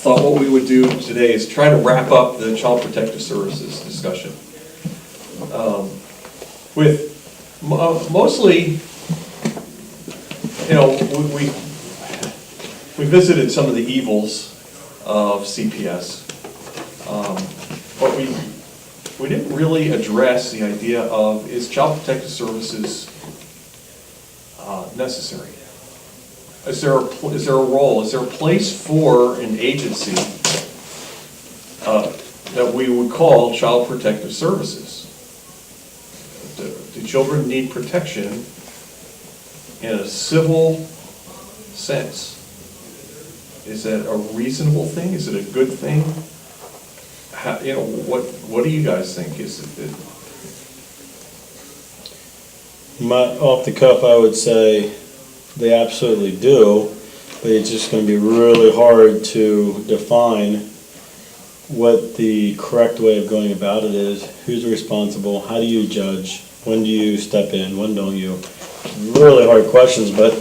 thought what we would do today is try to wrap up the Child Protective Services discussion. With mostly, we visited some of the evils of CPS, but we didn't really address the idea of, is Child Protective Services necessary? Is there a role, is there a place for an agency that we would call Child Protective Services? Do children need protection in a civil sense? Is that a reasonable thing? Is it a good thing? What do you guys think? Is it? Off the cuff, I would say they absolutely do, but it's just going to be really hard to define what the correct way of going about it is. Who's responsible? How do you judge? When do you step in? When don't you? Really hard questions, but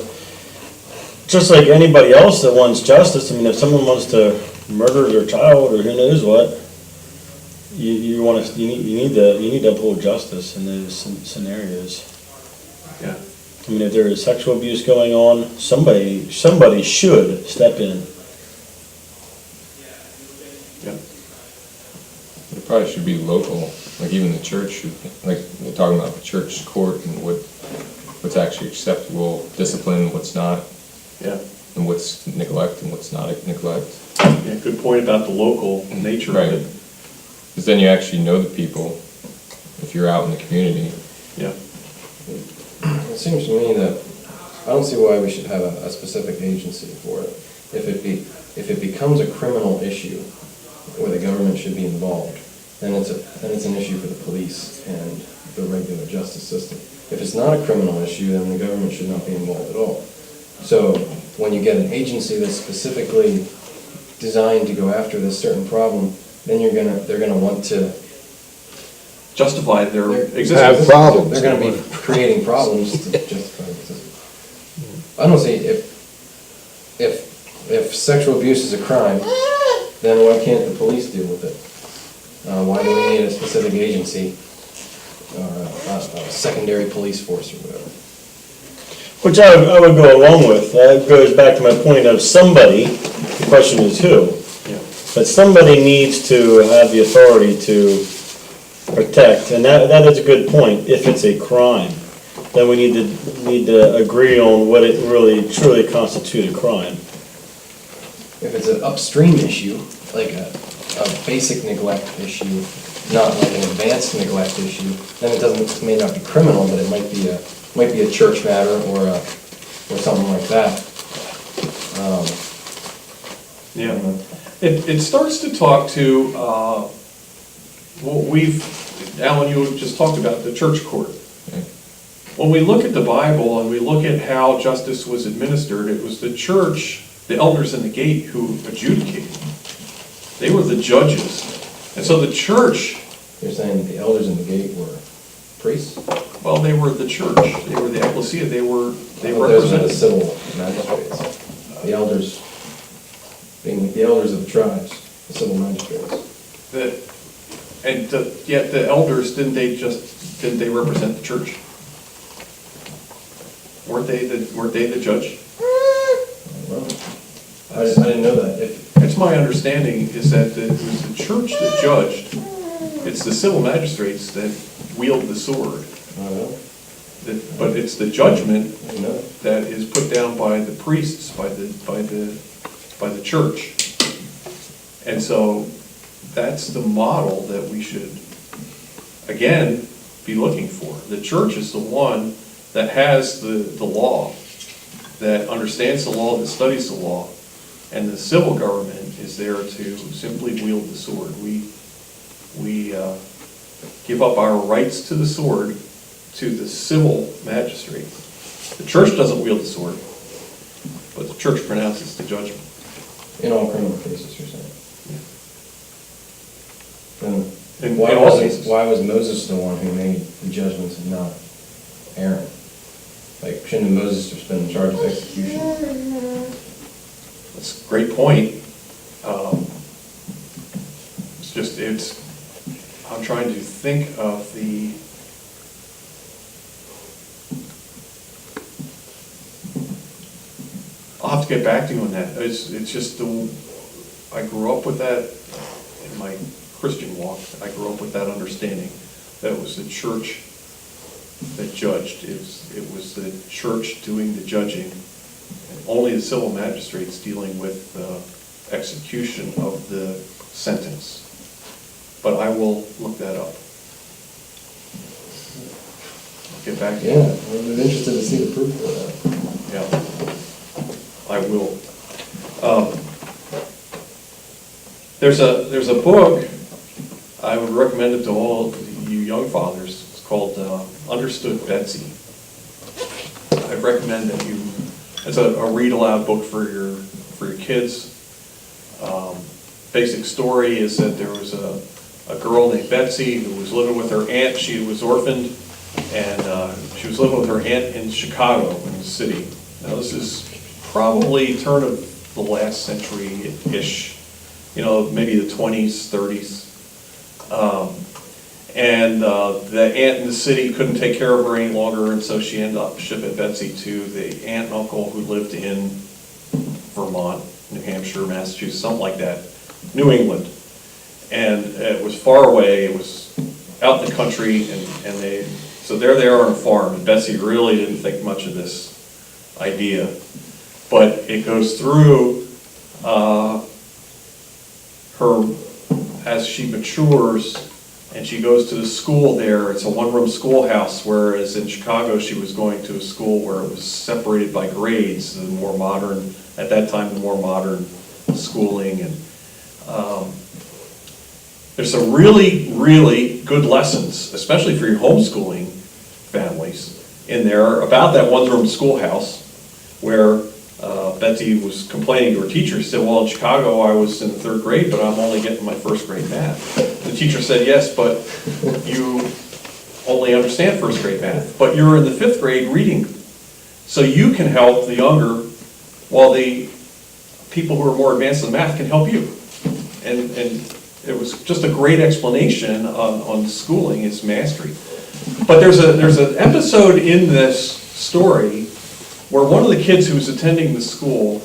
just like anybody else that wants justice, I mean, if someone wants to murder their child or who knows what, you need to uphold justice in those scenarios. Yeah. I mean, if there is sexual abuse going on, somebody should step in. Yeah. It probably should be local, like even the church should, like we're talking about the church court and what's actually acceptable discipline, what's not, Yeah. and what's neglect and what's not neglect. Yeah, good point about the local nature Right. of it. Because then you actually know the people if you're out in the community. Yeah. It seems to me that I don't see why we should have a specific agency for it. If it becomes a criminal issue where the government should be involved, then it's an issue for the police and the regular justice system. If it's not a criminal issue, then the government should not be involved at all. So when you get an agency that's specifically designed to go after this certain problem, then they're gonna want to Justify their They're- existence. Have problems. They're gonna be creating problems to justify the system. I don't see, if sexual abuse is a crime, then why can't the police deal with it? Why do we need a specific agency, or a secondary police force or whatever? Which I would go along with. That goes back to my point of somebody, the question is who. Yeah. But somebody needs to have the authority to protect, and that is a good point. If it's a crime, then we need to agree on what it really truly constitutes a crime. If it's an upstream issue, like a basic neglect issue, not like an advanced neglect issue, then it may not be criminal, but it might be a church matter or something like that. Yeah. It starts to talk to what Alan, you just talked about, the church court. When we look at the Bible and we look at how justice was administered, it was the church, the elders in the gate, who adjudicated. They were the judges. And so the church, You're saying the elders in the gate were priests? well, they were the church. They were the ecclesia. They Those are the represented. civil magistrates. The elders, being the elders of the tribes, the civil magistrates. Yet the elders, didn't they represent the church? Weren't they the judge? Well, I didn't know that. It's my understanding is that it was the church that judged. It's the civil magistrates that wield the sword. I don't know. But it's the judgment I didn't know. that is put down by the priests, by the church. And so that's the model that we should, again, be looking for. The church is the one that has the law, that understands the law, that studies the law, and the civil government is there to simply wield the sword. We give up our rights to the sword to the civil magistrate. The church doesn't wield the sword, but the church pronounces the judgment. In all criminal cases, you're saying? Then In why all cases. was Moses the one who made the judgments and not Aaron? Like, shouldn't Moses have been in charge of execution? That's a great point. I'm trying to think of I'll have to get back to you on that. It's just I grew up with that in my Christian walk. I grew up with that understanding that it was the church that judged. It was the church doing the judging, and only the civil magistrates dealing with the execution of the sentence. But I will look that up. I'll get back to you. Yeah, I'm interested to see the proof of that. Yeah, I will. There's a book, I would recommend it to all you young fathers. It's called Understood Betsy. I recommend that it's a read aloud book for your kids. Basic story is that there was a girl named Betsy who was living with her aunt. She was orphaned, and she was living with her aunt in Chicago, in the city. Now this is probably turn of the last century-ish, maybe the 20s, 30s. And the aunt in the city couldn't take care of her any longer, and so she ended up shipping Betsy to the aunt and uncle who lived in Vermont, New Hampshire, Massachusetts, something like that, New England. And it was far away, it was out in the country, so there they are on a farm, and Betsy really didn't think much of this idea. But it goes through her, as she matures, and she goes to the school there. It's a one-room schoolhouse, whereas in Chicago she was going to a school where it was separated by grades, the more modern, at that time, the more modern schooling. And there's some really, really good lessons, especially for your homeschooling families, in there about that one-room schoolhouse where Betsy was complaining to her teacher. She said, well, in Chicago I was in the 3rd grade, but I'm only getting my 1st grade math. The teacher said, yes, but you only understand 1st grade math, but you're in the 5th grade reading. So you can help the younger, while the people who are more advanced in math can help you. And it was just a great explanation on schooling, its mastery. But there's an episode in this story where one of the kids who was attending the school,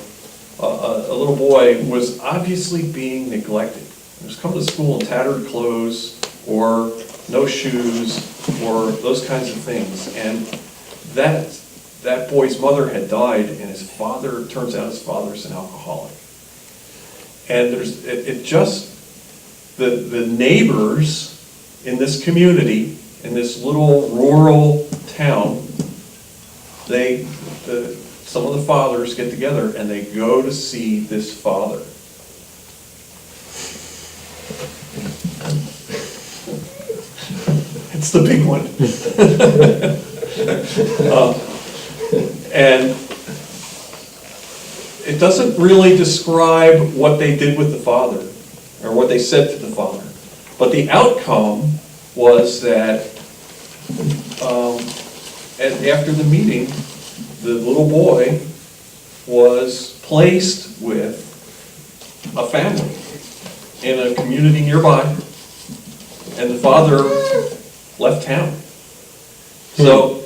a little boy, was obviously being neglected. He was coming to school in tattered clothes, or no shoes, or those kinds of things. And that boy's mother had died, and his father, turns out his father's an alcoholic. And the neighbors in this community, in this little rural town, some of the fathers get together and they go to see this father. It's the big one. And it doesn't really describe what they did with the father, or what they said to the father. But the outcome was that after the meeting, the little boy was placed with a family in a community nearby, and the father left town. So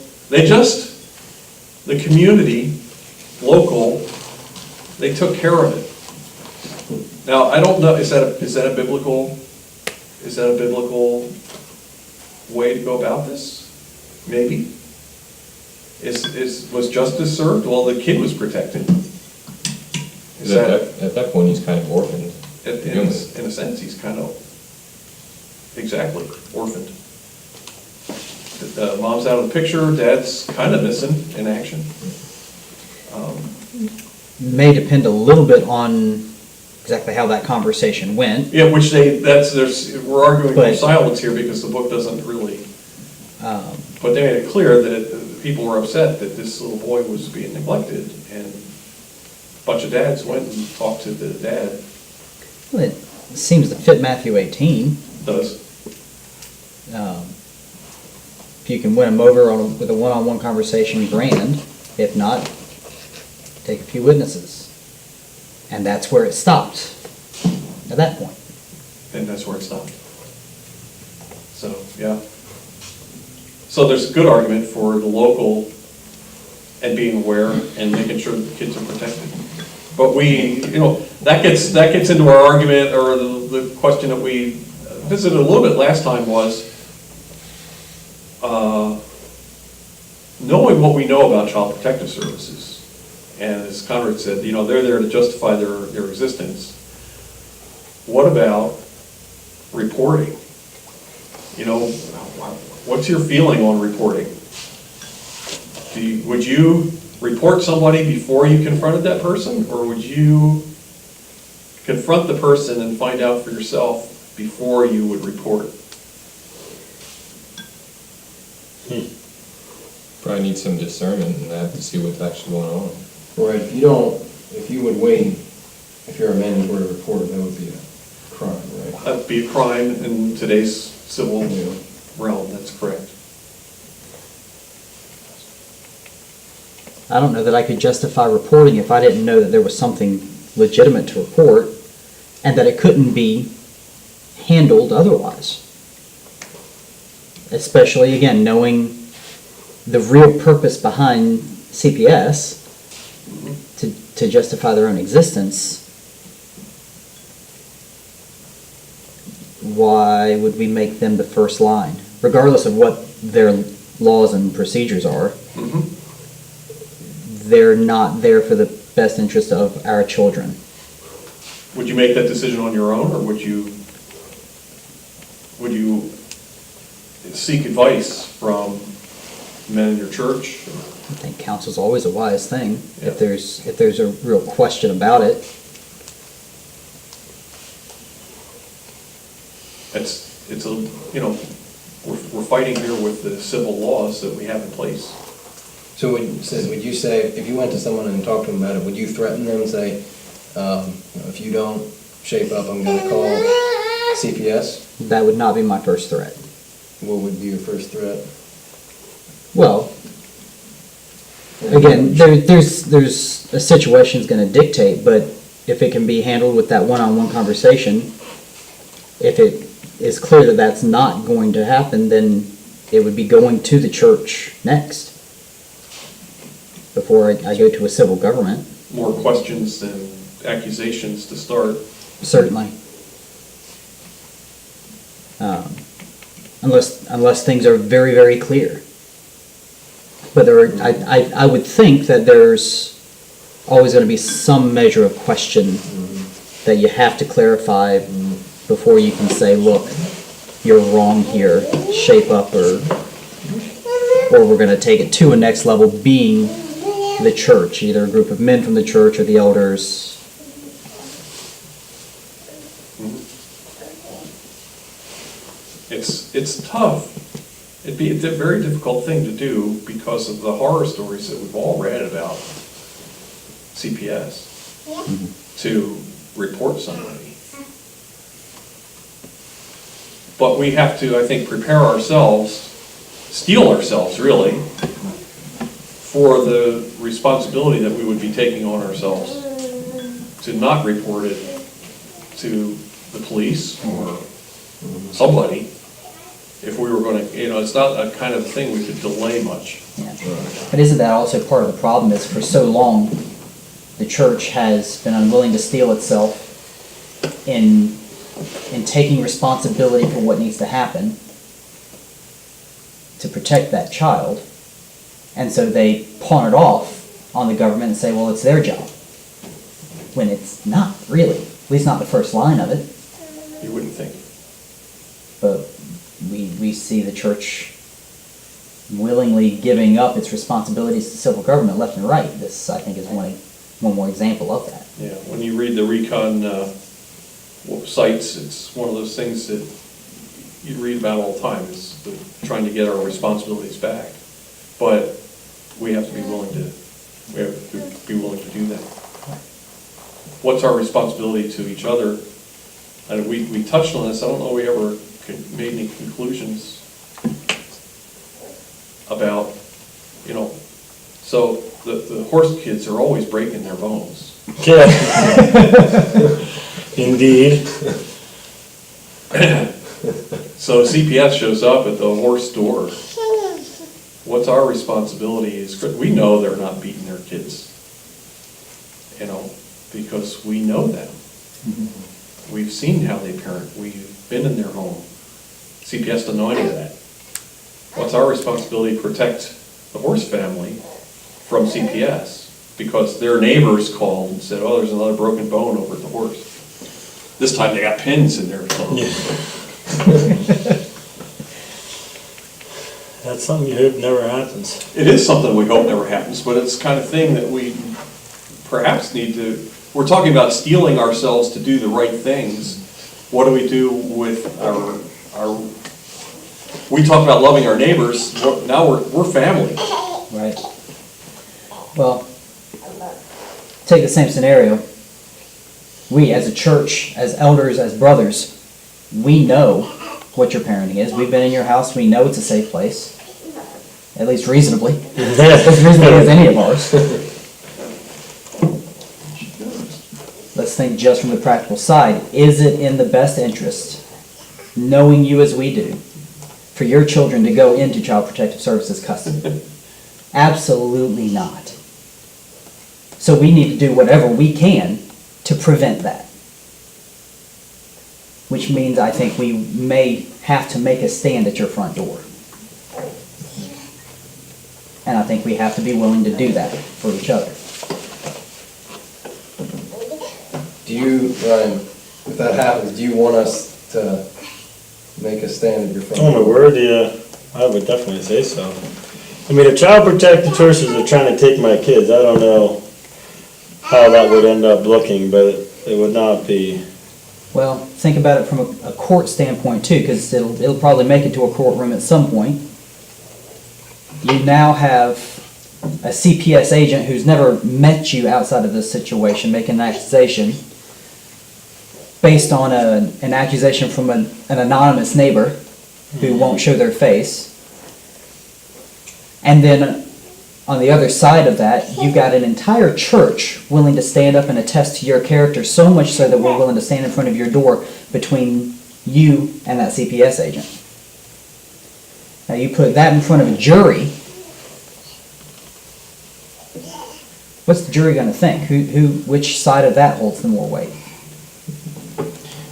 the community, local, they took care of it. Now, I don't know, is that a biblical way to go about this? Maybe. Was justice served? Well, the kid was protected. At that point, he's kind of orphaned. In a sense, he's kind of, exactly, orphaned. Mom's out of the picture, dad's kind of missing in action. May depend a little bit on exactly how that conversation went. Yeah, which we're arguing from silence here because the book doesn't really, but they made it clear that people were upset that this little boy was being neglected, and a bunch of dads went and talked to the dad. Well, it seems to fit Matthew 18. Does. If you can win them over with a one-on-one conversation, grand. If not, take a few witnesses. And that's where it stopped. So there's a good argument for the local and being aware and making sure the kids are protected. But we, that gets into our argument, or the question that we visited a little bit last time was, knowing what we know about Child Protective Services. And as Conrad said, they're there to justify their existence. What about reporting? What's your feeling on reporting? Would you report somebody before you confronted that person, or would you confront the person and find out for yourself before you would report? Probably need some discernment in that to see what's actually going on. Right, if you would wait, if you're a man and were to report it, that would be a crime, right? That'd be a crime in today's civil Yeah. realm, that's correct. I don't know that I could justify reporting if I didn't know that there was something legitimate to report and that it couldn't be handled otherwise. Especially, again, knowing the real purpose behind CPS to justify their own existence. Why would we make them the first line? Regardless of what their laws and procedures are, they're not there for the best interest of our children. Would you make that decision on your own, or would you seek advice from men in your church? I think counsel's always a wise thing, Yeah. if there's a real question about it. It's we're fighting here with the civil laws that we have in place. So would you say, if you went to someone and talked to them about it, would you threaten them and say, if you don't shape up, I'm gonna call CPS? That would not be my first threat. What would be your first threat? Well, again, there's a situation's gonna dictate, but if it can be handled with that one-on-one conversation, if it is clear that that's not going to happen, then it would be going to the church next, before I go to a civil government, More questions than accusations to start. certainly. Unless things are very, very clear. But I would think that there's always going to be some measure of question that you have to clarify before you can say, look, you're wrong here, shape up, or we're going to take it to a next level, being the church, either a group of men from the church or the elders. It's tough. It'd be a very difficult thing to do because of the horror stories that we've all read about CPS, to report somebody. But we have to, I think, prepare ourselves, steel ourselves really, for the responsibility that we would be taking on ourselves to not report it to the police or somebody. If we were going to, it's not a kind of thing we could delay much. Yeah. But isn't that also part of the problem, is for so long, the church has been unwilling to steel itself in taking responsibility for what needs to happen to protect that child. And so they pawn it off on the government and say, well, it's their job. When it's not really, at least not the first line of it. You wouldn't think. But we see the church willingly giving up its responsibilities to civil government left and right. This, I think, is one more example of that. Yeah, when you read the recon sites, it's one of those things that you read about all the time, is trying to get our responsibilities back. But we have to be willing to do that. What's our responsibility to each other? And we touched on this. I don't know we ever made any conclusions about, so the horse kids are always breaking their bones. Yeah. Indeed. So CPS shows up at the horse store what's our responsibility is, we know they're not beating their kids, you know, because we know them. We've seen how they parent, we've been in their home. CPS doesn't know any of that. What's our responsibility to protect the horse family from CPS? Because their neighbors called and said, oh, there's another broken bone over at the horse. This time they got pins in their phone. That's something you hope never happens. It is something we hope never happens, but it's the kind of thing that we perhaps need to, we're talking about steeling ourselves to do the right things. What do we do with our we talk about loving our neighbors, now we're family. Right. Well, take the same scenario. We, as a church, as elders, as brothers, we know what your parenting is. We've been in your house. We know it's a safe place, at least reasonably, as reasonably as any of ours. Let's think just from the practical side. Is it in the best interest, knowing you as we do, for your children to go into Child Protective Services custody? Absolutely not. So we need to do whatever we can to prevent that. Which means I think we may have to make a stand at your front door. And I think we have to be willing to do that for each other. Do you, Ryan, if that happens, do you want us to make a stand at your front Oh my door? word, yeah, I would definitely say so. I mean, if Child Protective Services are trying to take my kids, I don't know how that would end up looking, but it would not be. Well, think about it from a court standpoint too, because it'll probably make it to a courtroom at some point. You now have a CPS agent who's never met you outside of this situation making an accusation based on an accusation from an anonymous neighbor who won't show their face. And then on the other side of that, you've got an entire church willing to stand up and attest to your character, so much so that we're willing to stand in front of your door between you and that CPS agent. Now you put that in front of a jury, what's the jury going to think? Which side of that holds the more weight?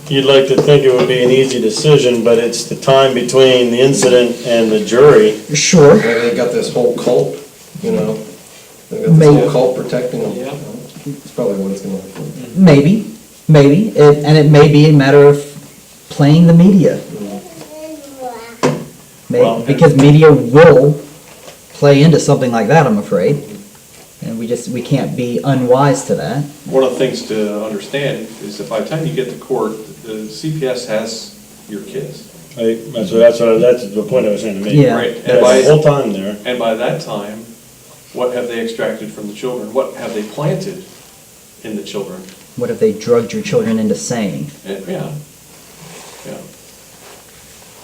You'd like to think it would be an easy decision, but it's the time between the incident and the jury. Sure. Maybe they got this whole cult, you know? They got this Maybe. whole cult protecting them. Yeah. It's probably what it's gonna look like. Maybe. And it may be a matter of playing the media. Well, Because media will play into something like that, I'm afraid. And we can't be unwise to that. One of the things to understand is that by the time you get to court, the CPS has your kids. That's the point I was saying to me. Yeah. Right. And the whole time there. And by that time, what have they extracted from the children? What have they planted in the children? What if they drugged your children into saying? Yeah.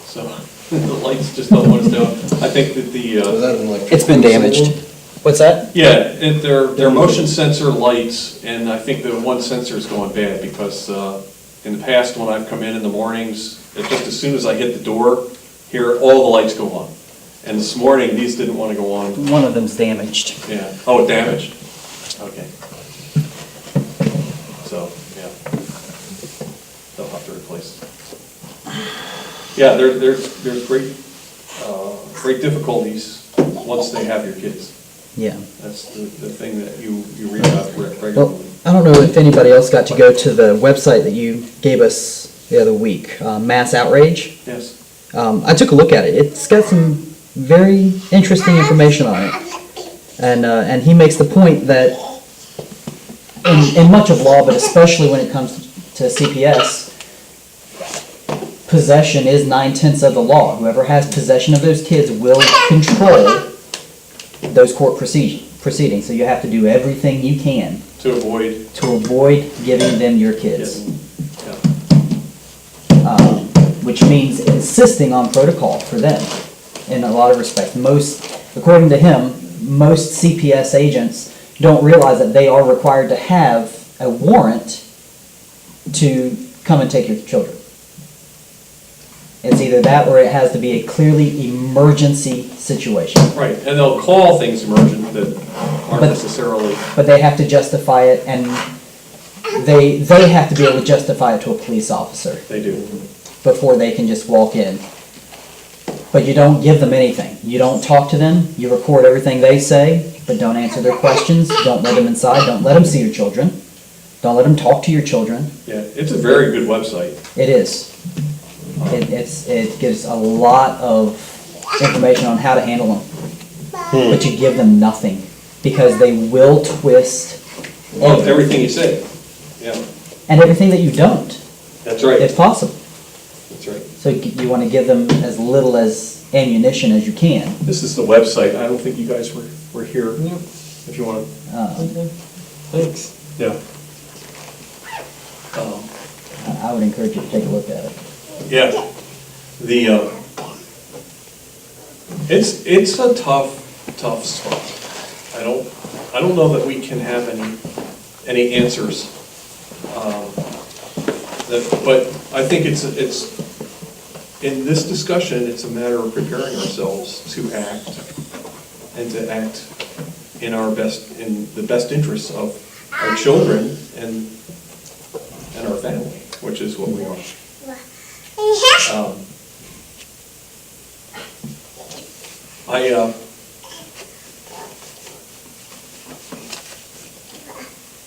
So, the lights just don't want us down. I think that Was that an electric? It's been damaged. decision? What's that? yeah, they're motion sensor lights, and I think the one sensor is going bad, because in the past, when I've come in the mornings, just as soon as I hit the door, here, all the lights go on. And this morning, these didn't want to go on. One of them's damaged. Yeah, oh, damaged? Okay. So, yeah. They'll have to replace it. Yeah, there's great difficulties once they have your kids. Yeah. That's the thing that you read about Well, regularly. I don't know if anybody else got to go to the website that you gave us the other week, Mass Outrage. Yes. I took a look at it. It's got some very interesting information on it. And he makes the point that in much of law, but especially when it comes to CPS, possession is 9/10 of the law. Whoever has possession of those kids will control those court proceedings. So you have to do everything you can To avoid, to avoid giving them your kids. yeah. Which means insisting on protocol for them in a lot of respects. According to him, most CPS agents don't realize that they are required to have a warrant to come and take your children. It's either that or it has to be a clearly emergency situation. Right, and they'll call things emergent that aren't But- necessarily, But they have to justify it, and they have to be able to justify it to a police officer they do. before they can just walk in. But you don't give them anything. You don't talk to them, you record everything they say, but don't answer their questions, don't let them inside, don't let them see your children, don't let them talk to your children. Yeah, it's a very good website. It is. It gives a lot of information on how to handle them. But you give them nothing, because they will twist Oh, everything you say, yeah, and everything that you don't, that's right, if possible. that's right. So you want to give them as little as ammunition as you can. This is the website, I don't think you guys were here, if you want to, Thanks. yeah. I would encourage you to take a look at it. Yeah, it's a tough spot. I don't know that we can have any answers. But I think it's, in this discussion, it's a matter of preparing ourselves to act, and to act in the best interests of our children and our family, which is what we are.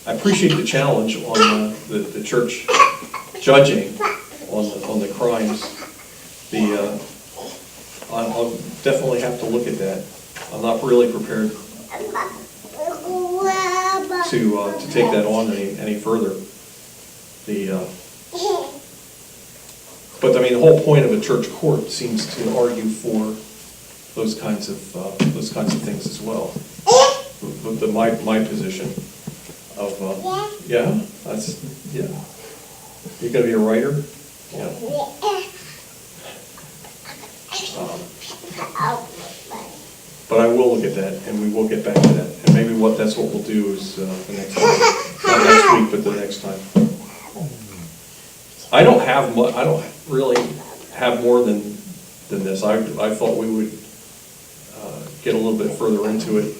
I appreciate the challenge on the church judging on the crimes. I'll definitely have to look at that. I'm not really prepared to take that on any further. But I mean, the whole point of a church court seems to argue for those kinds of things as well. My position of yeah, you're gonna be a writer, yeah. But I will look at that, and we will get back to that, and maybe that's what we'll do is the next time, not next week, but the next time. I don't really have more than this. I thought we would get a little bit further into it.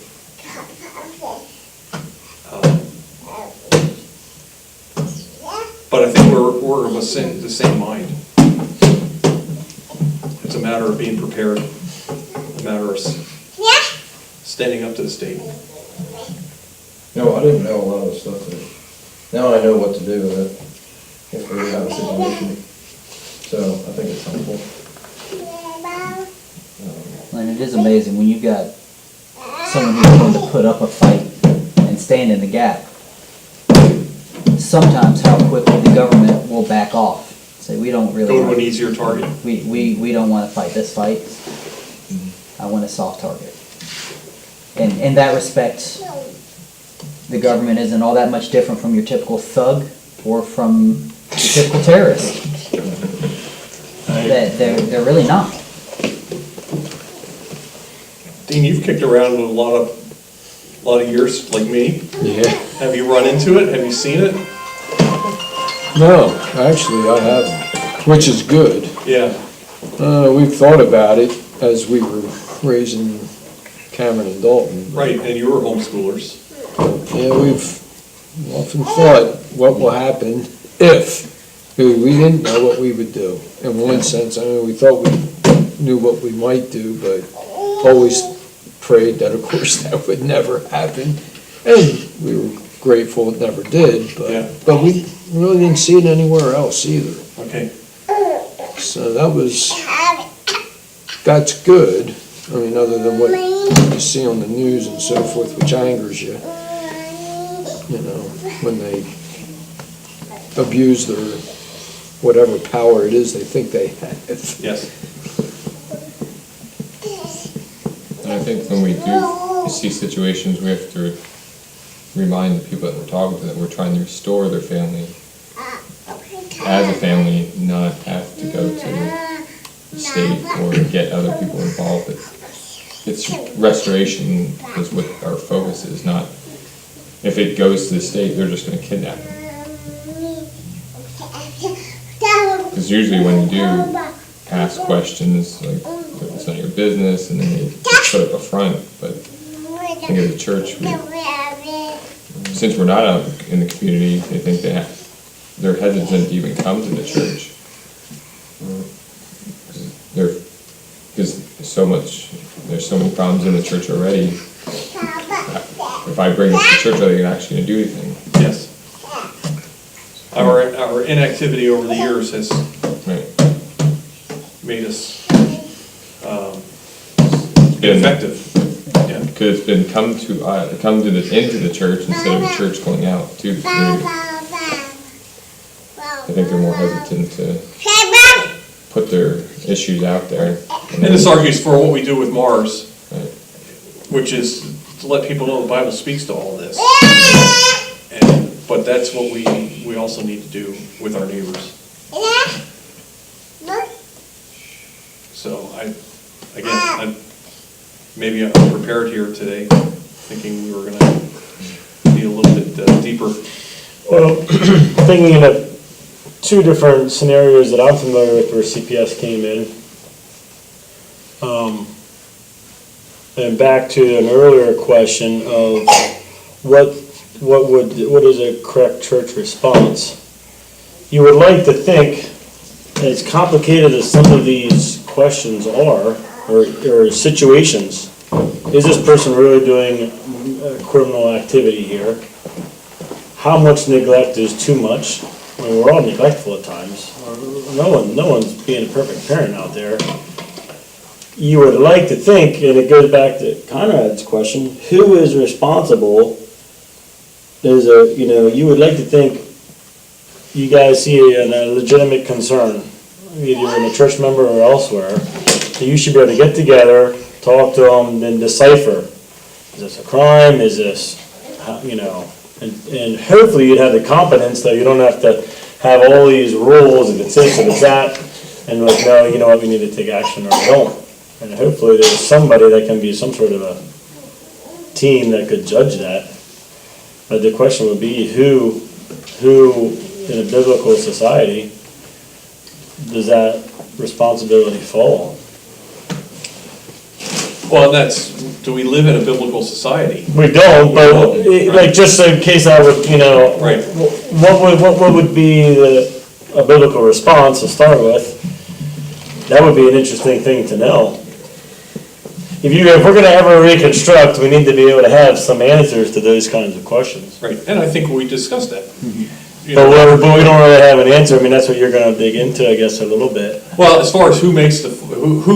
But I think we're of the same mind. It's a matter of being prepared, a matter of standing up to the state. No, I didn't know a lot of the stuff that, now I know what to do with it if we have a situation. So I think it's helpful. And it is amazing when you've got someone who's willing to put up a fight and stand in the gap. Sometimes how quickly the government will back off. Say, we don't really Go to want, an easier target. we don't want to fight this fight. I want a soft target. And in that respect, the government isn't all that much different from your typical thug or from your typical terrorist. They're really not. Dean, you've kicked around with a lot of years, like me. Yeah. Have you run into it? Have you seen it? No, actually, I haven't, which is good. Yeah, We've thought about it as we were raising Cameron and Dalton. right, and you were homeschoolers. Yeah, we've often thought, what will happen if? We didn't know what we would do. In one sense, I mean, we thought we knew what we might do, but always prayed that, of course, that would never happen. And we were grateful it never did, Yeah. but we really didn't see it anywhere else either. Okay, So that's good. I mean, other than what you see on the news and so forth, which angers you, when they abuse their, whatever power it is they think they have. yes. And I think when we do see situations, we have to remind the people that we're talking to that we're trying to restore their family as a family, not have to go to the state or get other people involved. It's restoration is what our focus is, not if it goes to the state, they're just gonna kidnap them. Because usually when you do ask questions, like, it's none of your business, and then they put up a front, but I think as a church, since we're not out in the community, they think they're hesitant to even come to the church. Because there's so many problems in the church already. If I bring this to church, are they actually gonna do anything? Yes. Our inactivity over the years has Right. made us Been- ineffective. Yeah. Because it's been into the church instead of the church going out to the community. I think they're more hesitant to put their issues out there. And this argues for what we do with Mars, Right. which is to let people know the Bible speaks to all this. But that's what we also need to do with our neighbors. So maybe I'm prepared here today, thinking we were gonna be a little bit deeper. Well, thinking of two different scenarios that I'm familiar with where CPS came in. And back to an earlier question of what is a correct church response? You would like to think, as complicated as some of these questions are, or situations, is this person really doing criminal activity here? How much neglect is too much? I mean, we're all neglectful at times. No one's being a perfect parent out there. You would like to think, and it goes back to Conrad's question, who is responsible? You would like to think you guys see a legitimate concern, either in a church member or elsewhere, so you should be able to get together, talk to them, and decipher, is this a crime, is this, and hopefully you'd have the competence that you don't have to have all these rules, if it's this, if it's that, and like, no, you know what, we need to take action or we don't. And hopefully there's somebody that can be some sort of a team that could judge that. But the question would be, who in a biblical society does that responsibility fall Well, do we live in a biblical society? on? We don't, but like just in case I would, Right. what would be a biblical response to start with? That would be an interesting thing to know. If we're gonna ever reconstruct, we need to be able to have some answers to those kinds of questions. Right, and I think we discussed that. You But know, we don't really have an answer. I mean, that's what you're gonna dig into, I guess, a little bit. Well, as far as who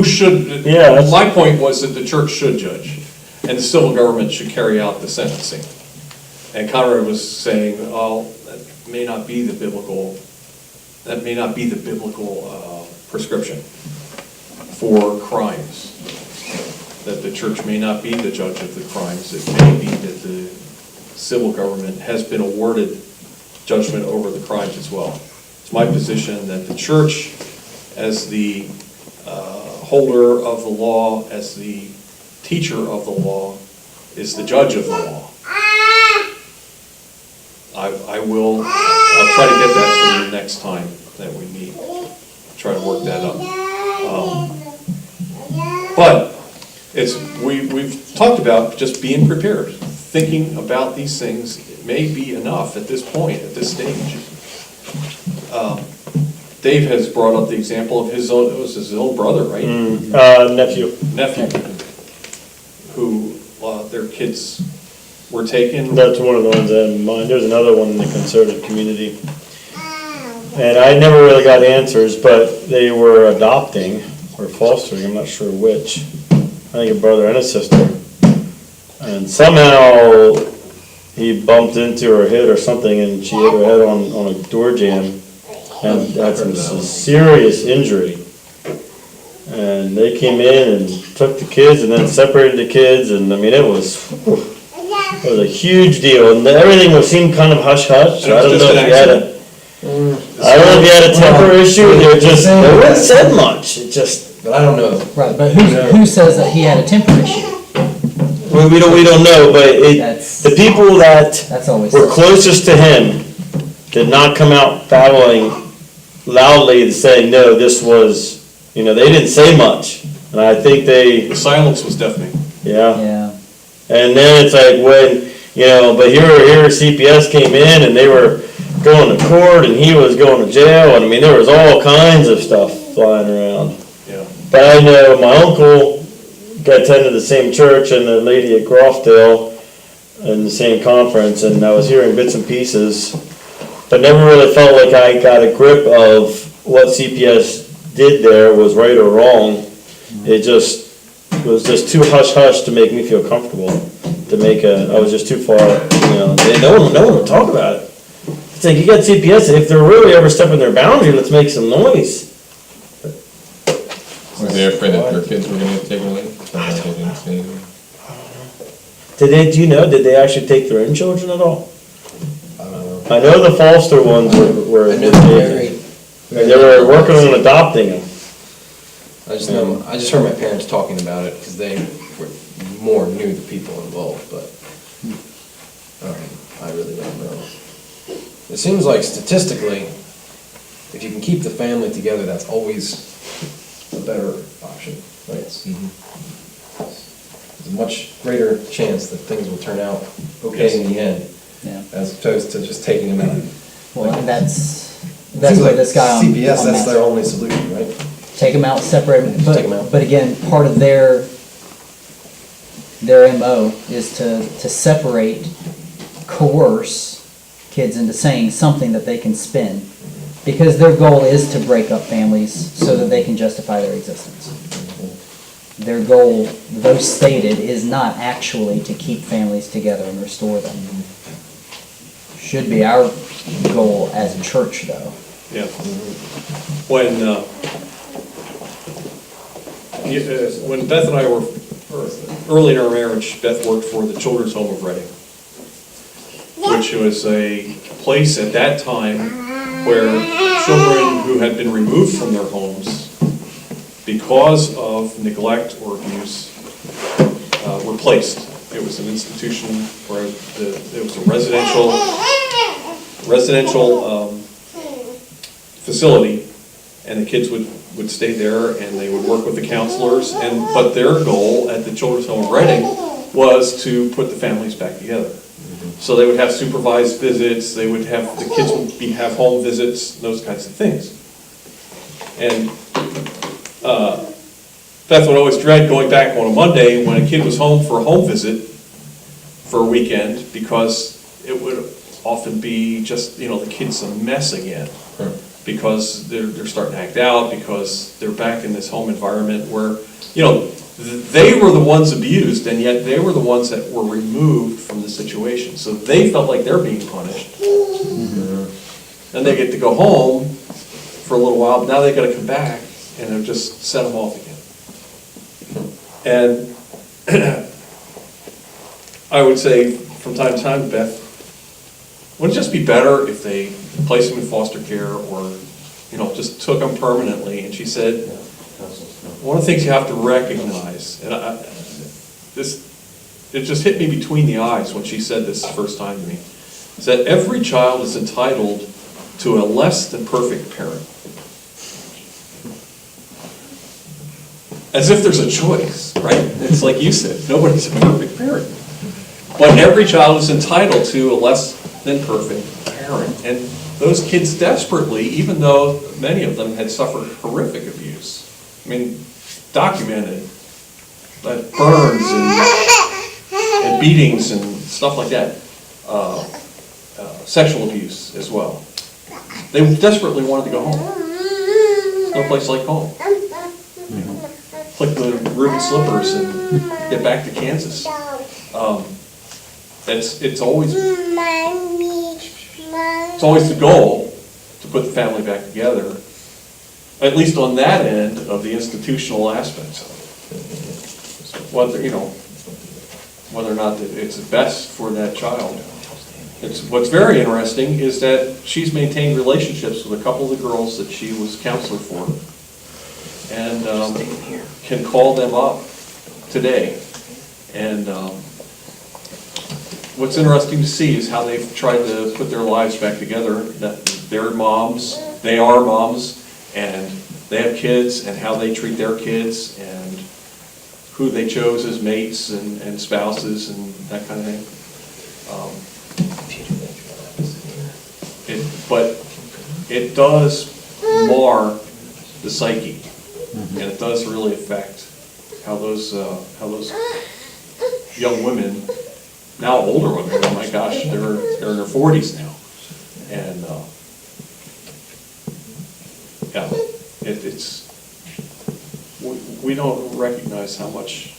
should, Yeah, that's- my point was that the church should judge, and the civil government should carry out the sentencing. And Conrad was saying, oh, that may not be the biblical prescription for crimes. That the church may not be the judge of the crimes. It may be that the civil government has been awarded judgment over the crimes as well. It's my position that the church, as the holder of the law, as the teacher of the law, is the judge of the law. I'll try to get that for you next time that we meet. Try to work that up. But we've talked about just being prepared, thinking about these things may be enough at this point, at this stage. Dave has brought up the example of his own brother, right? Nephew. Nephew, who their kids were taken. That's one of the ones I have in mind. There's another one in the conservative community. And I never really got answers, but they were adopting or fostering, I'm not sure which. I think a brother and a sister. And somehow he bumped into or hit or something and she hit her head on a door jamb and had some serious injury. And they came in and took the kids and then separated the kids, and I mean, it was a huge deal, and everything seemed kind of hush-hush. And it was just an accident. I don't know if you had a temper issue, they weren't said much, it just, But I don't know. Right, but who says that he had a temper issue? we don't know, but That's- the people that That's always. were closest to him did not come out babbling loudly and saying, no, this was You know, they didn't say much, and I think they, The silence was deafening. yeah. Yeah. And then it's like when, you know, but here CPS came in and they were going to court and he was going to jail, and I mean, there was all kinds of stuff flying around. Yeah. But I know my uncle got attended the same church and the lady at Groffdale in the same conference, and I was hearing bits and pieces, but never really felt like I got a grip of what CPS did there was right or wrong. It just was just too hush-hush to make me feel comfortable, I was just too far, you know, no one would talk about it. It's like, you got CPS, and if they're really ever stepping their boundary, let's make some noise. Were they afraid that their kids were gonna get taken away? They didn't say anything. Did they actually take their own children at all? I don't know. I know the foster ones were. I knew they They were working on adopting them. I just heard my parents talking about it, because they were more knew the people involved, but, I really don't know. It seems like statistically, if you can keep the family together, that's always a better option, right? There's a much greater chance that things will turn out okay in the end, Yeah. as opposed to just taking them out. Well, and that's Seems what like this guy on. CPS, on that's Mass- their only solution, right? Take them out, separate them, Just take 'em out. but again, part of their MO is to separate, coerce kids into saying something that they can spin. Because their goal is to break up families so that they can justify their existence. Their goal, though stated, is not actually to keep families together and restore them. Should be our goal as a church, though. Yeah. When Beth and I were, early in our marriage, Beth worked for the Children's Home of Reading, which was a place at that time where children who had been removed from their homes because of neglect or abuse were placed. It was an institution where it was a residential facility, and the kids would stay there and they would work with the counselors, but their goal at the Children's Home of Reading was to put the families back together. So they would have supervised visits, the kids would have home visits, those kinds of things. And Beth would always dread going back on a Monday when a kid was home for a home visit for a weekend, because it would often be just, the kid's a mess again. Because they're starting to act out, because they're back in this home environment where, they were the ones abused, and yet they were the ones that were removed from the situation. So they felt like they're being punished. Then they get to go home for a little while, but now they gotta come back, and they'll just set them off again. And I would say from time to time, Beth, wouldn't it just be better if they placed them in foster care, or, just took them permanently? And she said, one of the things you have to recognize, and it just hit me between the eyes when she said this the first time to me, is that every child is entitled to a less than perfect parent. As if there's a choice, right? It's like you said, nobody's a perfect parent. But every child is entitled to a less than perfect parent. And those kids desperately, even though many of them had suffered horrific abuse, documented, like burns and beatings and stuff like that, sexual abuse as well. They desperately wanted to go home. There's no place like home. Click the ruby slippers and get back to Kansas. It's always the goal to put the family back together, at least on that end of the institutional aspects of it. Whether or not it's best for that child. What's very interesting is that she's maintained relationships with a couple of the girls that she was counselor for, and can call them up today. And what's interesting to see is how they've tried to put their lives back together. That they are moms, and they have kids and how they treat their kids and who they chose as mates and spouses and that kind of thing. But it does mar the psyche, and it does really affect how those young women, now older women, oh my gosh, they're in their 40s now, and yeah, it's we don't recognize how much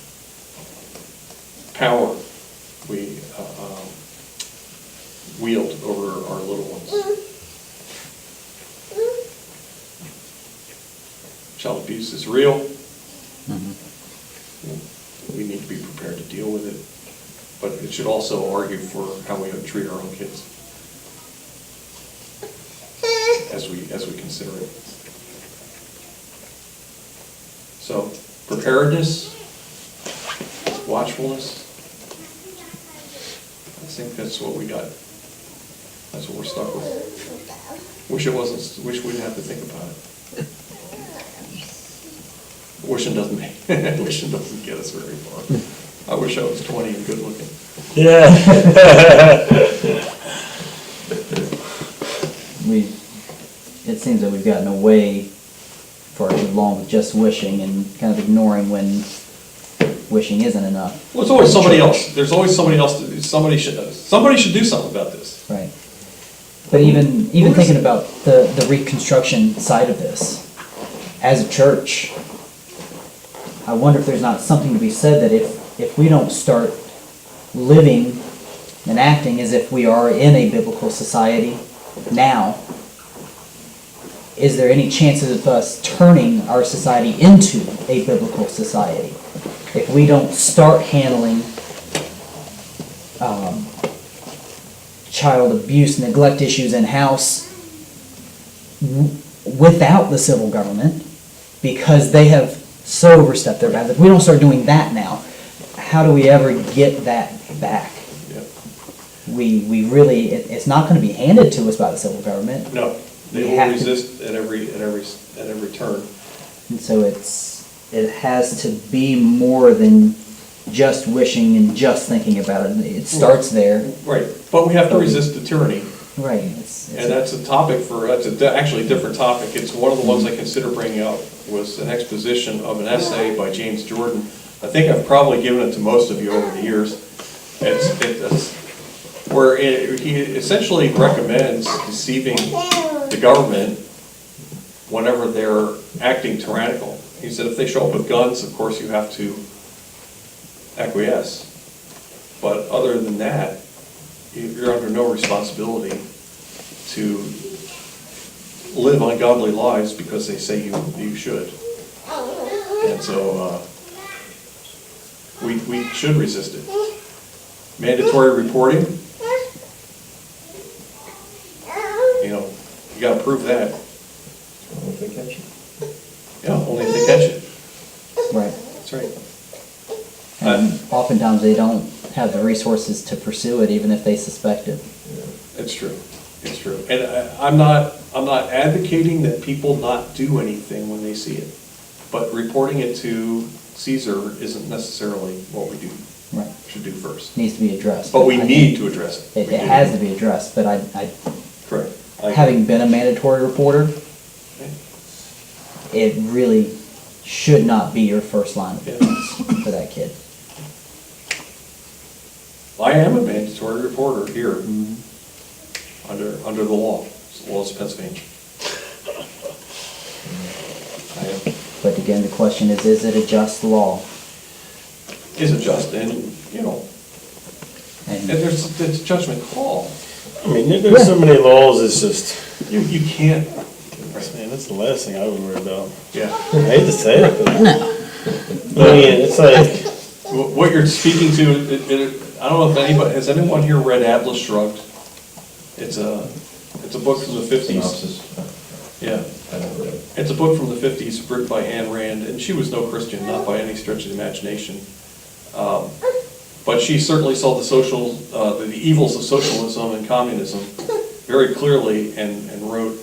power we wield over our little ones. Child abuse is real. We need to be prepared to deal with it, but it should also argue for how we treat our own kids as we consider it. So, preparedness, watchfulness, I think that's what we got. That's what we're stuck with. Wish we didn't have to think about it. Wishing doesn't get us very far. I wish I was 20 and good looking. Yeah. It seems that we've gotten away for too long with just wishing and kind of ignoring when wishing isn't enough. Well, it's always somebody else. There's always somebody else. Somebody should do something about this. Right. But even thinking about the reconstruction side of this, as a church, I wonder if there's not something to be said that if we don't start living and acting as if we are in a biblical society now, is there any chances of us turning our society into a biblical society? If we don't start handling child abuse, neglect issues in-house without the civil government, because they have so overstepped their bounds. If we don't start doing that now, how do we ever get that back? Yeah. We really, it's not going to be handed to us by the civil government. No, they We will have to- resist at every turn. And so it has to be more than just wishing and just thinking about it. It starts there. Right, but we have to resist the tyranny. Right. And that's a topic actually a different topic. It's one of the ones I consider bringing up was an exposition of an essay by James Jordan. I think I've probably given it to most of you over the years. It's where he essentially recommends deceiving the government whenever they're acting tyrannical. He said if they show up with guns, of course you have to acquiesce. But other than that, you're under no responsibility to live ungodly lives because they say you should. And so we should resist it. Mandatory reporting, you gotta prove that. Only if they catch you. Yeah, only if they catch it. right. That's right. And oftentimes they don't have the resources to pursue it, even if they suspect it. It's true. It's true. And I'm not advocating that people not do anything when they see it. But reporting it to Caesar isn't necessarily what we Right. should do first. Needs to be addressed. But we I need think to address it. It We do. has to be addressed, but Correct. having been a mandatory reporter, it really should not be your first line of defense for that kid. I am a mandatory reporter here, under the law, laws of Pennsylvania. I am. But again, the question is it a just law? Is it just, and, And it's a judgment call. I mean, there's so many laws, it's just, You can't, man, that's the last thing I would worry about. yeah. I hate to say it, but, no, I mean, it's like, What you're speaking to, I don't know if has anyone here read Atlas Shrugged? It's a book from the 50s. Synopsis. Yeah. I don't really. It's a book from the 50s written by Ayn Rand, and she was no Christian, not by any stretch of the imagination. But she certainly saw the evils of socialism and communism very clearly and wrote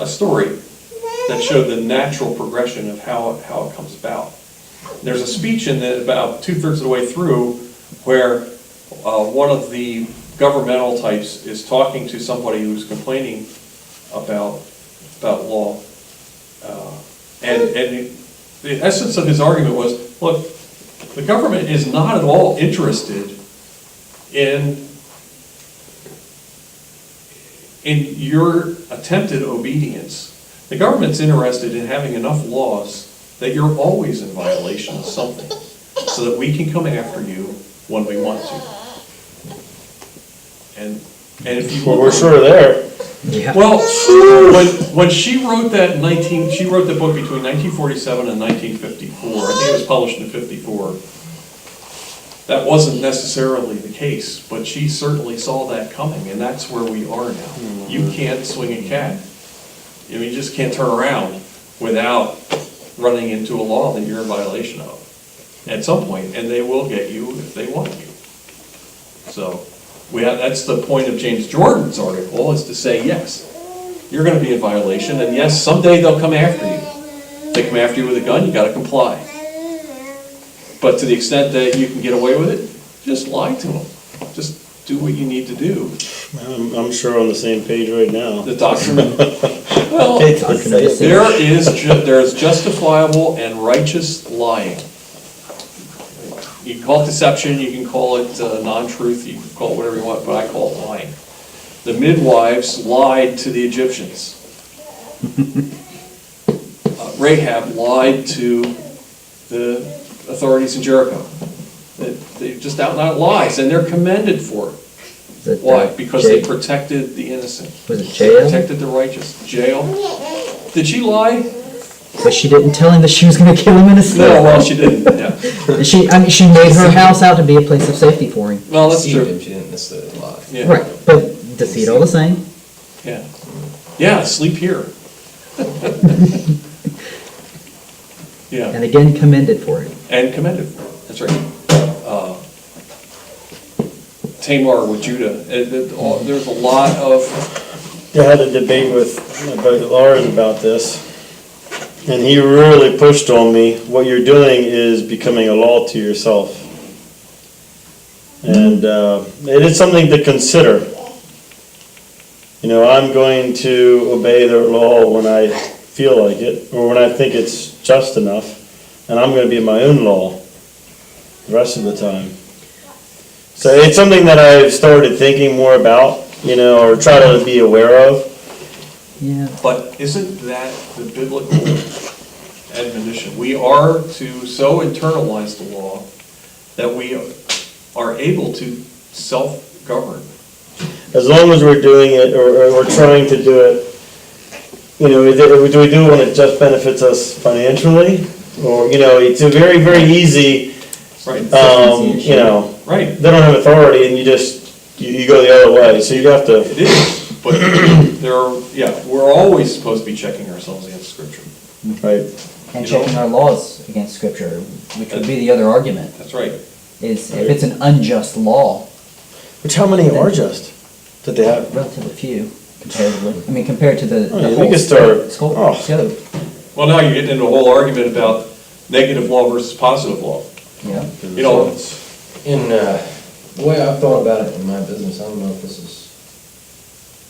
a story that showed the natural progression of how it comes about. There's a speech in it about 2/3 of the way through where one of the governmental types is talking to somebody who's complaining about law. And the essence of his argument was, look, the government is not at all interested in your attempted obedience. The government's interested in having enough laws that you're always in violation of something, so that we can come after you when we want to. And if you. Well, we're sure of there. Yeah. Well, when she wrote she wrote the book between 1947 and 1954, I think it was published in 54. That wasn't necessarily the case, but she certainly saw that coming, and that's where we are now. You can't swing a cat. You know, you just can't turn around without running into a law that you're in violation of at some point, and they will get you if they want you. So that's the point of James Jordan's article, is to say, yes, you're going to be in violation, and yes, someday they'll come after you. If they come after you with a gun, you got to comply. But to the extent that you can get away with it, just lie to them. Just do what you need to do. I'm sure on the same page right now. The doctrine, well, Doctrine of deception. there's justifiable and righteous lying. You can call it deception, you can call it non-truth, you can call it whatever you want, but I call it lying. The midwives lied to the Egyptians. Rahab lied to the authorities in Jericho. They just out and out lies, and they're commended for it. Is it, Why? Because they jail? protected the innocent. Was it They jail? protected the righteous. Jail? Did she lie? But she didn't tell him that she was going to kill him in a sleep. No, well, she didn't, yeah. She made her house out to be a place of safety for him. Well, that's Deceived true. him, she didn't necessarily lie. Yeah. Right, but deceit all the same. Yeah. Yeah, sleep here. Yeah, And again, commended for it. and commended. That's right. Tamar with Judah. There's a lot of, I had a debate with Lars about this, and he really pushed on me, what you're doing is becoming a law to yourself. And it is something to consider. You know, I'm going to obey their law when I feel like it, or when I think it's just enough, and I'm going to be my own law the rest of the time. So it's something that I've started thinking more about, you know, or try to be aware of. Yeah. but isn't that the biblical admonition? We are to so internalize the law that we are able to self-govern. As long as we're doing it, or we're trying to do it, you know, do we do it when it just benefits us financially? Or, you know, it's a very, very easy, Right. you know, Right. they don't have authority and you go the other way, so you have to. It is, but we're always supposed to be checking ourselves against Scripture. Right. And You know? checking our laws against Scripture, which would be the other argument, That's right. is if it's an unjust law, Which, how many are just that they have? relatively few comparatively. I mean, compared to the Oh, yeah, we whole could start- scope. oh. scope. Well, now you're getting into a whole argument about negative law versus positive law. Yeah. You know, In, the way I've thought about it in my business, I don't know if this is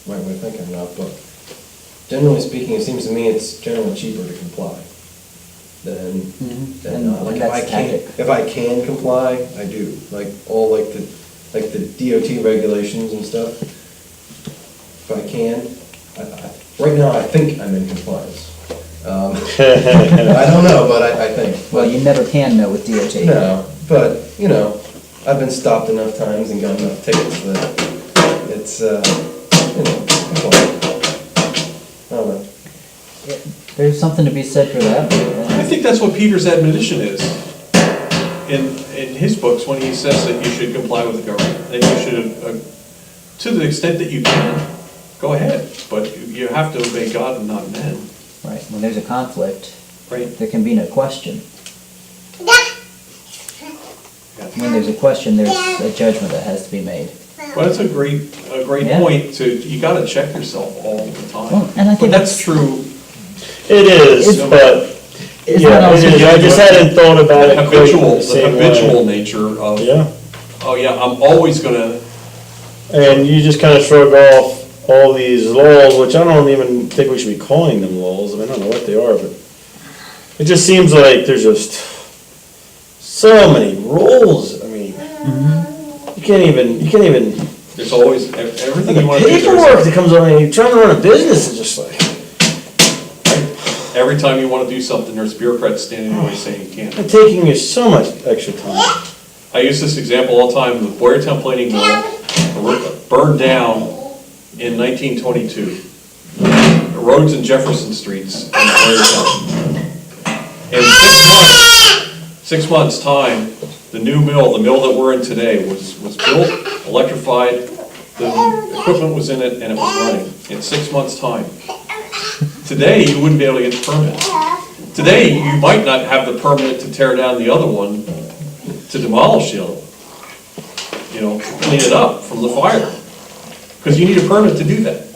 the right way of thinking or not, but generally speaking, it seems to me it's generally cheaper to comply than And not. Like that's tactic. if I can comply, I do, like all like the DOT regulations and stuff. If I can, right now, I think I'm in compliance. I don't know, but I think. Well, you never can know with DOT. No, but, you know, I've been stopped enough times and gotten enough tickets that it's, you know, I don't know. There's something to be said for that. I think that's what Peter's admonition is in his books when he says that you should comply with the government, that you should, to the extent that you can, go ahead, but you have to obey God and not men. Right, when there's a conflict, Right. there can be no question. Yeah. When there's a question, there's a judgment that has to be made. Well, that's a great Yeah. point you gotta check yourself all the time. Well, and I think But that's true. It is, It's- but, It's not yeah, it also. is. I just hadn't thought about The it quite habitual, the the same habitual way. nature of, Yeah, oh yeah, I'm always gonna, and you just kind of shrug off all these laws, which I don't even think we should be calling them laws. I mean, I don't know what they are, but it just seems like there's just so many rules. I mean, you can't even, there's always, everything the you wanna do, paperwork there's, that comes on, and you're trying to run a business, is just like, every time you wanna do something, there's bureaucrats standing in the way saying you can't. it's taking you so much extra time. I use this example all the time, the Boyertown Planing Mill burned down in 1922. The roads in Jefferson Streets in Boyertown. In 6 months' time, the new mill, the mill that we're in today, was built, electrified, the equipment was in it, and it was running in 6 months' time. Today, you wouldn't be able to get the permit. Today, you might not have the permit to tear down the other one, to demolish the other one. You know, to clean it up from the fire. Because you need a permit to do that.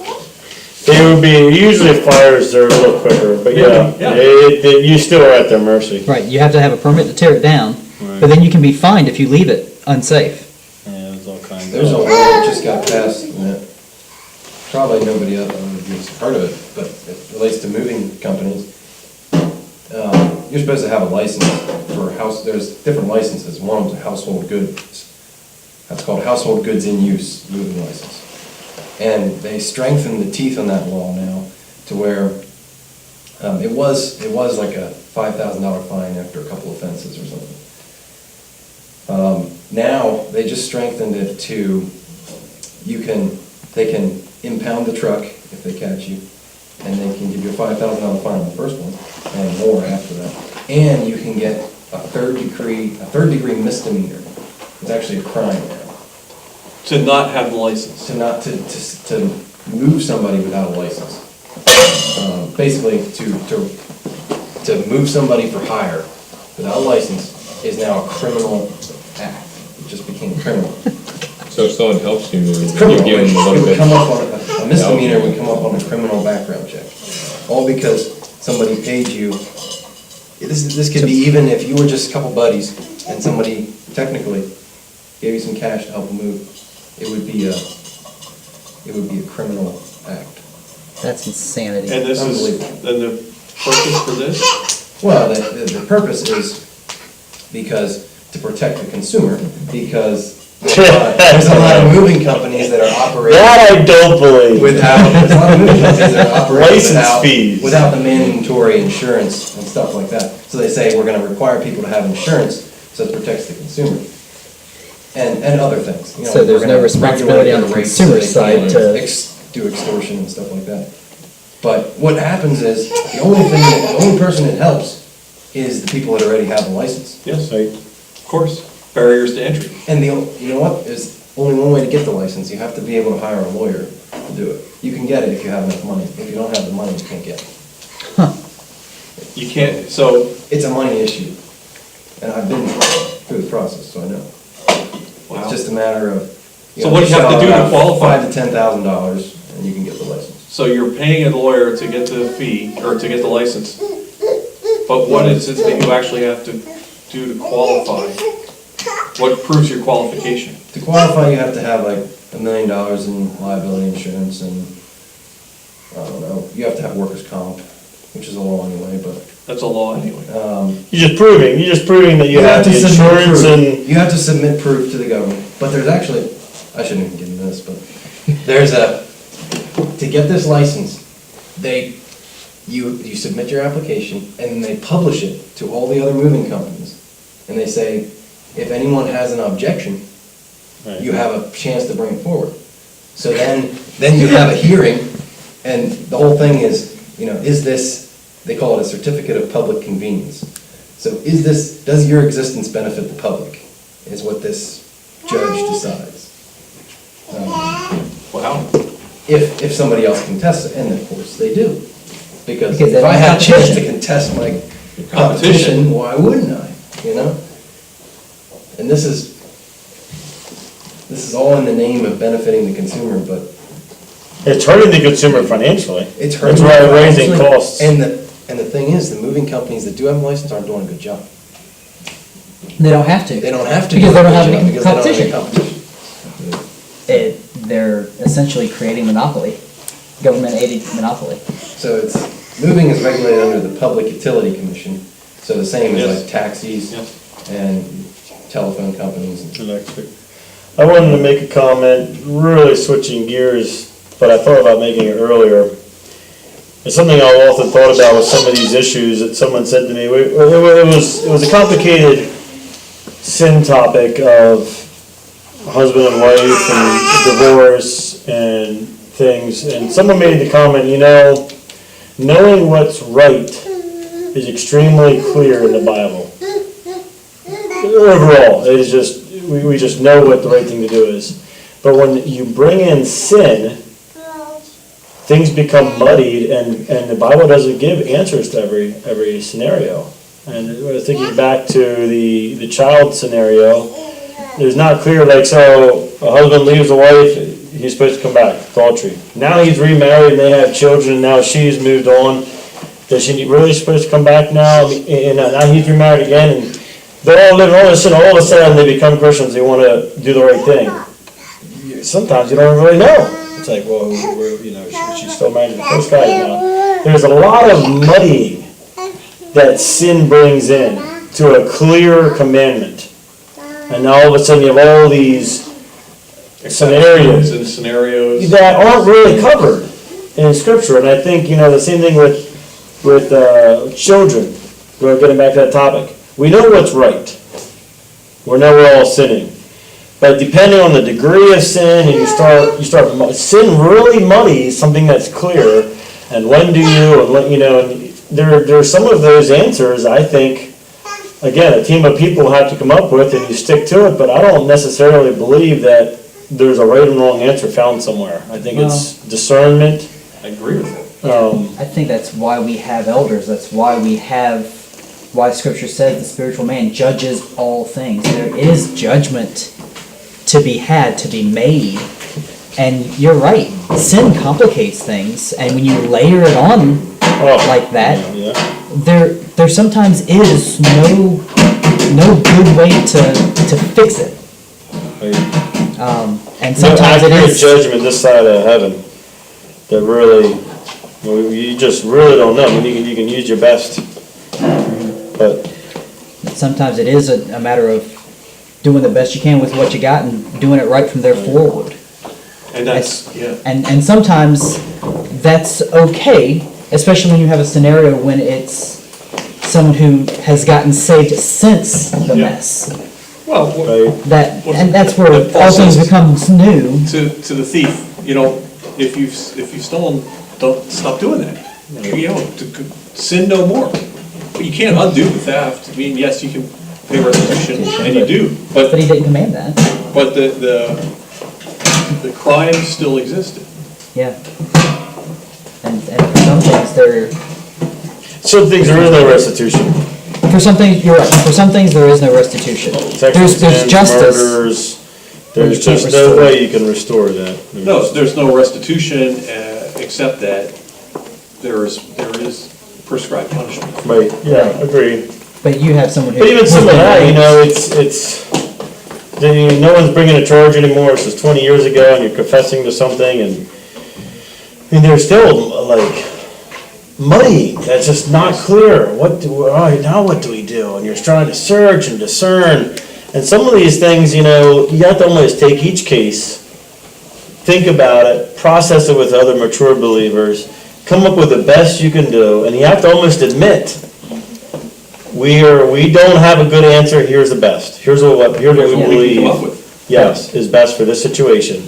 They would be, usually fires are a little quicker, but yeah, Yeah. you still are at their mercy. Right, you have to have a permit to tear it down, but then you can be fined if you leave it unsafe. Yeah, there's all kinds There's a of. law that just got passed, and that probably nobody else has heard of it, but it relates to moving companies. You're supposed to have a license for there's different licenses, one of them's a household goods. That's called household goods in use, moving license. And they strengthened the teeth on that law now to where it was like a $5,000 fine after a couple offenses or something. Now, they just strengthened it to, they can impound the truck if they catch you, and they can give you a $5,000 fine on the first one, and more after that. And you can get a third degree misdemeanor. It's actually a crime now. To not have the license. To move somebody without a license. Basically, to move somebody for hire without a license is now a criminal act. It just became criminal. So if someone helps you, It's you criminal. give them a It little would bit. come up on, a misdemeanor would come up on a criminal background check. All because somebody paid you. This could be even if you were just a couple buddies and somebody technically gave you some cash to help them move. It would be a criminal act. That's insanity. And this is, Unbelievable. then the purpose for this? Well, the purpose is to protect the consumer, because there's a lot of moving companies that are operating That I don't believe. there's a lot of moving companies that are operating License fees. without the mandatory insurance and stuff like that. So they say, we're gonna require people to have insurance, so it protects the consumer. And other things. You know, So there's we're no gonna responsibility regulate on the rates so consumer they side can't to- do extortion and stuff like that. But what happens is, the only person it helps is the people that already have a license. Yes, Right. of course. Barriers to entry. And you know what, there's only one way to get the license, you have to be able to hire a lawyer to do it. You can get it if you have enough money, if you don't have the money, you can't get it. You can't, so, It's a money issue, and I've been through the process, so I know. wow. It's just a matter of, So what do you have to do to qualify? $5,000 to $10,000, and you can get the license. So you're paying a lawyer to get the fee, or to get the license. But what is it that you actually have to do to qualify? What proves your qualification? To qualify, you have to have like $1 million in liability insurance, and, I don't know, you have to have workers' comp, which is a law anyway, but, That's a law anyway. You're just proving that you have the submit insurance proof. and, You have to submit proof to the government, but there's actually, I shouldn't even get into this, but to get this license, you submit your application, and then they publish it to all the other moving companies, and they say, if anyone has an objection, you have a chance to bring it forward. So then you have a hearing, and the whole thing is, is this, they call it a certificate of public convenience. So does your existence benefit the public, is what this judge decides. Wow. If somebody else contests it, and of course they do. Because Because if they I have had a chance to competition. contest my Competition. competition, why wouldn't I, And this is all in the name of benefiting the consumer, but it's hurting the consumer financially. it's hurting. That's why them raising financially, costs. And And the thing is, the moving companies that do have a license aren't doing a good job. They don't have to. They don't have to. Because do they a don't good have job, any because they don't have any competition. They're essentially creating monopoly, government-aided monopoly. So it's, moving is regulated under the Public Utility Commission, so the same as Yes. like taxis Yes. and telephone companies. Electric. I wanted to make a comment, really switching gears, but I thought about making it earlier. It's something I've often thought about with some of these issues that someone said to me. It was a complicated sin topic of husband and wife and divorce and things. And someone made the comment, knowing what's right is extremely clear in the Bible. Overall, it is just, we just know what the right thing to do is. But when you bring in sin, things become muddied, and the Bible doesn't give answers to every scenario. And I was thinking back to the child scenario, there's not clear, like, so a husband leaves a wife, he's supposed to come back, adultery. Now he's remarried and they have children, and now she's moved on. Is she really supposed to come back now? And now he's remarried again, and they're all living, all of a sudden they become Christians, they want to do the right thing. Sometimes you don't really know. It's like, well, she's still married to the first guy now. There's a lot of muddying that sin brings in to a clear commandment. And now all of a sudden you have all these scenarios And scenarios. that aren't really covered in Scripture. And I think, the same thing with children. Getting back to that topic. We know what's right. We know we're all sinning. But depending on the degree of sin, and sin really muddies something that's clear. And when do you, and when, and there are some of those answers, I think, again, a team of people have to come up with, and you stick to it, but I don't necessarily believe that there's a right and wrong answer found somewhere. I think it's discernment. I agree with it. I think that's why we have elders. That's why why Scripture says the spiritual man judges all things. There is judgment to be had, to be made. And you're right, sin complicates things, and when you layer it on like that, Yeah. there sometimes is no good way to fix it. And sometimes no it accurate is. judgment this side of heaven that really, you just really don't know. I mean, you can use your best, but Sometimes it is a matter of doing the best you can with what you got and doing it right from there forward. And that's, yeah. And sometimes that's okay, especially when you have a scenario when it's someone who has gotten saved since the Yeah. mess. Well, And that's where all things become new. to the thief, if you've stolen, don't stop doing that. Sin no more. But you can't undo the theft. I mean, yes, you can pay restitution, and you do, But he didn't command that. but the crime still existed. Yeah. And for some things some things there is no restitution. you're right, for some things there is no restitution. Sexual There's sins, justice. murders, But you there's can't just no restore. way you can restore that. No, there's no restitution, except that there is prescribed punishment. Right, yeah, agreed. But you have someone who. But even some of that, no one's bringing a charge anymore, this is 20 years ago, and you're confessing to something, and there's still, money that's just not clear. Now what do we do? And you're trying to search and discern, and some of these things, you have to almost take each case, think about it, process it with other mature believers, come up with the best you can do, and you have to almost admit, we don't have a good answer, here's the best. Here's what we Here's what we can believe, come up with. yes, is best for this situation,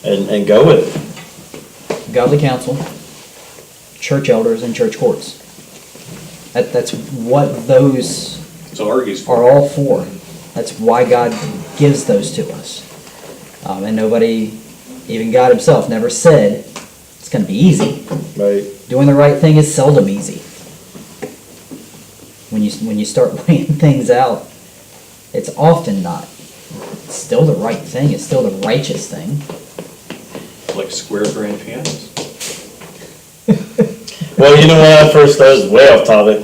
and go with it. Godly counsel, church elders, and church courts. That's what those So argues for. are all for. That's why God gives those to us. And nobody, even God himself, never said it's going to be easy. Right. Doing the right thing is seldom easy. When you start weighing things out, it's often not. It's still the right thing. It's still the righteous thing. Like square grand pianos. Well, you know what, at first, I was way off topic.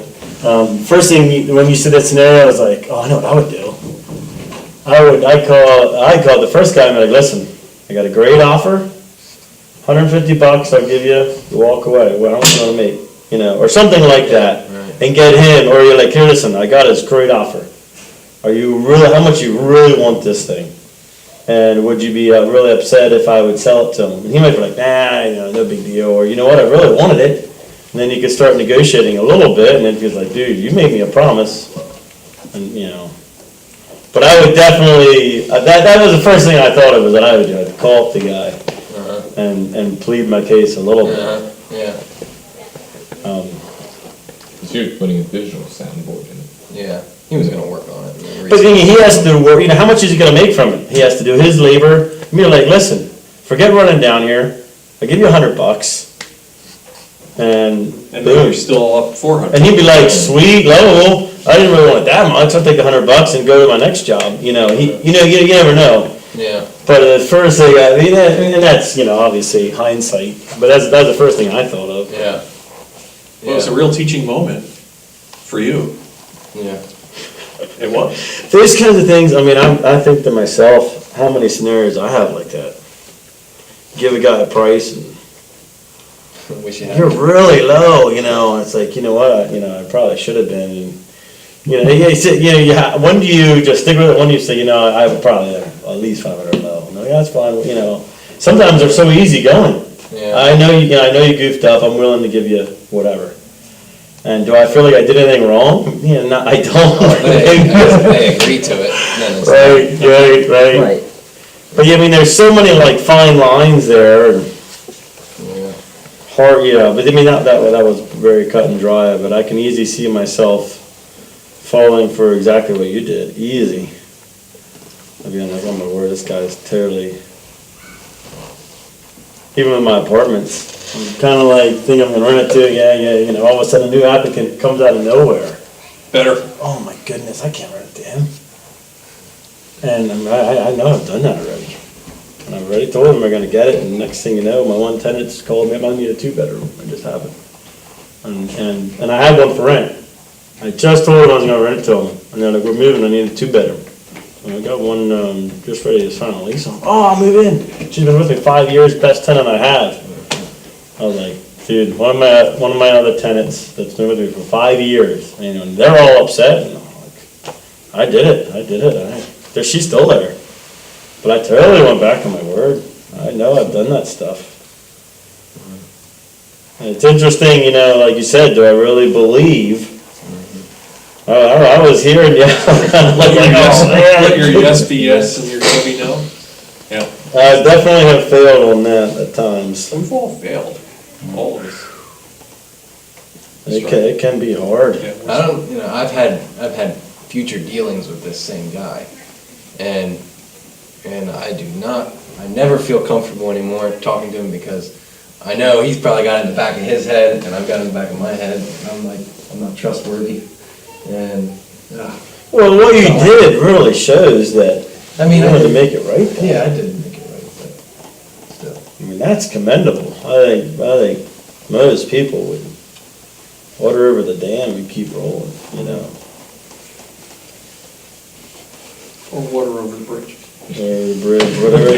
First thing, when you said that scenario, I was like, oh, I know what I would do. I'd call the first guy and be like, listen, I got a great offer, $150 I'll give you, you walk away, what else you wanna make? You know, or something like that. right. And get him, or you're like, here, listen, I got this great offer. Are you really, how much you really want this thing? And would you be really upset if I would sell it to him? And he might be like, nah, you know, no big deal, or you know what, I really wanted it. And then you could start negotiating a little bit, and then he's like, dude, you made me a promise, and, you know. But I would definitely, that was the first thing I thought of, was that I would do, I'd call up the guy Uh-huh. and plead my case a little bit. Yeah, Because you're putting a digital soundboard in it. yeah. He was gonna work on it. But then he has to work, you know, how much is he gonna make from it? He has to do his labor. I mean, like, listen, forget running down here, I'll give you $100, and And then boom. you're still up 400. And he'd be like, sweet, Lowell, I didn't really want it that much, I'll take $100 and go to my next job, you know, you never know. Yeah. But the first thing, I mean, and that's, you know, obviously hindsight, but that's the first thing I thought of. Yeah. Well, it's a real teaching moment for you. Yeah. It was. Those kinds of things, I mean, I think to myself, how many scenarios I have like that. Give a guy a price and Wish you had. you're really low, you know, and it's like, you know what, you know, I probably should have been, and, you know, when do you just stick with it, when do you say, you know, I would probably have at least 500 low, no, yeah, that's fine, you know, sometimes they're so easy going. Yeah. I know you goofed up, I'm willing to give you whatever. And do I feel like I did anything wrong? Yeah, no, I don't. They agree to it, then it's. Right. Right. But yeah, I mean, there's so many like fine lines there, and Yeah. hard, yeah, but I mean, that was very cut and dry, but I can easily see myself falling for exactly what you did, easy. I'd be like, oh my word, this guy's totally, even with my apartments, I'm kinda like, think I'm gonna rent it to, yeah, you know, all of a sudden a new applicant comes out of nowhere. Better. Oh my goodness, I can't rent it to him. And I know I've done that already. And I've already told them they're gonna get it, and the next thing you know, my one tenant's called me, I need a 2-bedroom, it just happened. And I had one for rent. I just told them I was gonna rent it to them, and they're like, we're moving, I need a 2-bedroom. And I got one, just ready to sign a lease on, oh, I'll move in. She's been with me 5 years, best tenant I have. I was like, dude, one of my other tenants that's been with me for 5 years, and, you know, and they're all upset, and I'm like, I did it, she's still there. But I totally went back on my word. I know I've done that stuff. And it's interesting, you know, like you said, do I really believe? I was hearing, yeah, kind of like, Let your yes be yes and your no be no. Yeah. I definitely have failed on that at times. We've all failed, all of us. It can be hard. Yeah, I don't, you know, I've had future dealings with this same guy, and I never feel comfortable anymore talking to him, because I know he's probably got it in the back of his head, and I've got it in the back of my head, and I'm like, I'm not trustworthy, and, Well, what you did really shows that I mean, you wanted to make it right. though. yeah, I didn't make it right, but still. I mean, that's commendable. I think most people would water over the dam and keep rolling, you know, Or water over the bridge. or the bridge, whatever.